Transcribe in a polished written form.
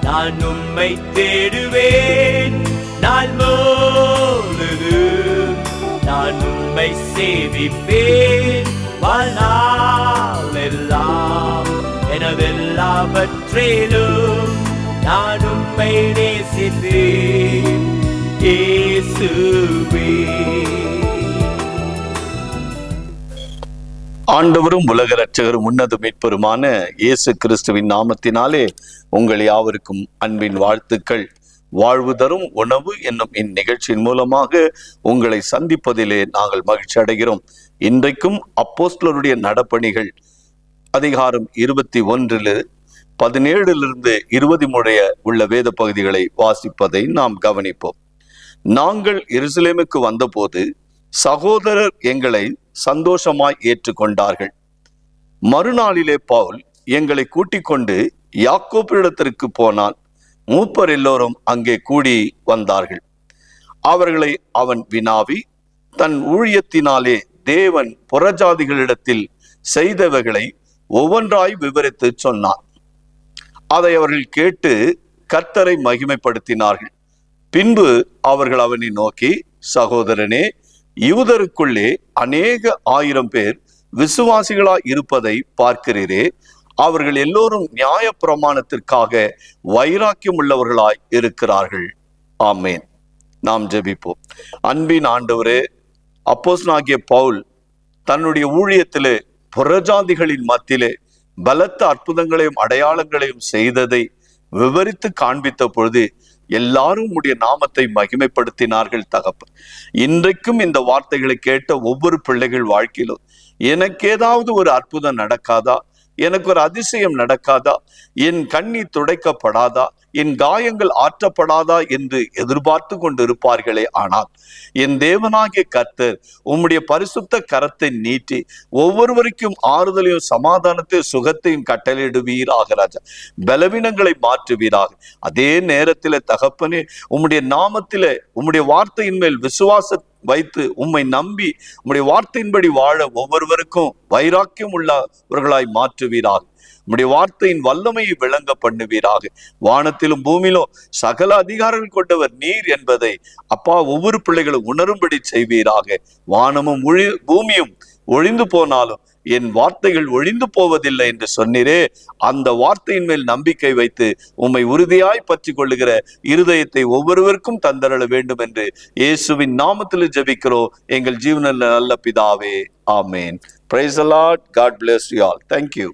நான் உம்மை தேடுவேன் நாள் முழுதும். நான் உம்மை சேவிப்பேன் வாழ்நாள் எல்லாம். எனதெல்லாவற்றிலும் நான் உம்மை நேசித்தேன் இயேசுவே. ஆண்டவரும் உலக இரட்சகரும் உன்னத மீட்பருமான இயேசு கிறிஸ்துவின் நாமத்தினாலே உங்கள் யாவருக்கும் அன்பின் வாழ்த்துக்கள். வாழ்வு தரும் உணவு என்னும் இந்நிகழ்ச்சியின் மூலமாக உங்களை சந்திப்பதிலே நாங்கள் மகிழ்ச்சி அடைகிறோம். இன்றைக்கும் அப்போஸ்தலருடைய நடபணிகள் அதிகாரம் 21-17 20 உள்ள வேத பகுதிகளை வாசிப்பதை நாம் கவனிப்போம். நாங்கள் எருசலேமுக்கு வந்தபோது சகோதரர் எங்களை சந்தோஷமாய் ஏற்றுக்கொண்டார்கள். மறுநாளிலே பவுல் எங்களை கூட்டிக் கொண்டு யாக்கோபிடத்திற்கு போனான். மூப்பர் எல்லோரும் அங்கே கூடி வந்தார்கள். அவர்களை அவன் வினாவி தன் ஊழியத்தினாலே தேவன் புறஜாதிகளிடத்தில் செய்தவைகளை ஒவ்வொன்றாய் விவரித்து சொன்னான். அதை அவர்கள் கேட்டு கர்த்தரை மகிமைப்படுத்தினார்கள். பின்பு அவர்கள் அவனை நோக்கி, சகோதரனே, யூதருக்குள்ளே அநேக 1000 பேர் விசுவாசிகளாய் இருப்பதை பார்க்கிறீரே, அவர்கள் எல்லோரும் நியாய பிரமாணத்திற்காக வைராக்கியம் உள்ளவர்களாய் இருக்கிறார்கள். ஆமேன். நாம் ஜெபிப்போம். அன்பின் ஆண்டவரே, அப்போஸ்தலனாகிய பவுல் தன்னுடைய ஊழியத்திலே புறஜாதிகளின் மத்தியிலே பலத்த அற்புதங்களையும் அடையாளங்களையும் செய்ததை விவரித்து காண்பித்த பொழுது எல்லாரும் உடைய நாமத்தை மகிமைப்படுத்தினார்கள். தகப்பன், இன்றைக்கும் இந்த வார்த்தைகளை கேட்ட ஒவ்வொரு பிள்ளைகள் வாழ்க்கையிலும் எனக்கு ஏதாவது ஒரு அற்புதம் நடக்காதா, எனக்கு ஒரு அதிசயம் நடக்காதா, என் கண்ணீர் துடைக்கப்படாதா, என் காயங்கள் ஆற்றப்படாதா என்று எதிர்பார்த்து கொண்டு இருப்பார்களே. ஆனால் என் தேவனாகிய கர்த்தர் உம்முடைய பரிசுத்த கரத்தை நீட்டி ஒவ்வொருவருக்கும் ஆறுதலையும் சமாதானத்தையும் சுகத்தையும் கட்டளையிடுவீராக. ராஜா, பலவீனங்களை மாற்றுவீராக. அதே நேரத்தில் தகப்பனே, உம்முடைய நாமத்திலே உம்முடைய வார்த்தையின் மேல் விசுவாச வைத்து உம்மை நம்பி உம்முடைய வார்த்தையின்படி வாழ ஒவ்வொருவருக்கும் வைராக்கியம் உள்ளவர்களாய் மாற்றுவீராக. உம்முடைய வார்த்தையின் வல்லமையை விளங்க பண்ணுவீராக. வானத்திலும் பூமியிலும் சகல அதிகாரங்கள் கொண்டவர் நீர் என்பதை அப்பா ஒவ்வொரு பிள்ளைகளும் உணரும்படி செய்வீராக. வானமும் பூமியும் ஒழிந்து போனாலும் என் வார்த்தைகள் ஒழிந்து போவதில்லை என்று சொன்னீரே, அந்த வார்த்தையின் மேல் நம்பிக்கை வைத்து உம்மை உறுதியாய் பற்றி கொள்ளுகிற இருதயத்தை ஒவ்வொருவருக்கும் தந்தரள வேண்டும் என்று இயேசுவின் நாமத்தில் ஜெபிக்கிறோம் எங்கள் ஜீவனில் நல்ல பிதாவே. ஆமேன். Praise the Lord. God bless you all. Thank you.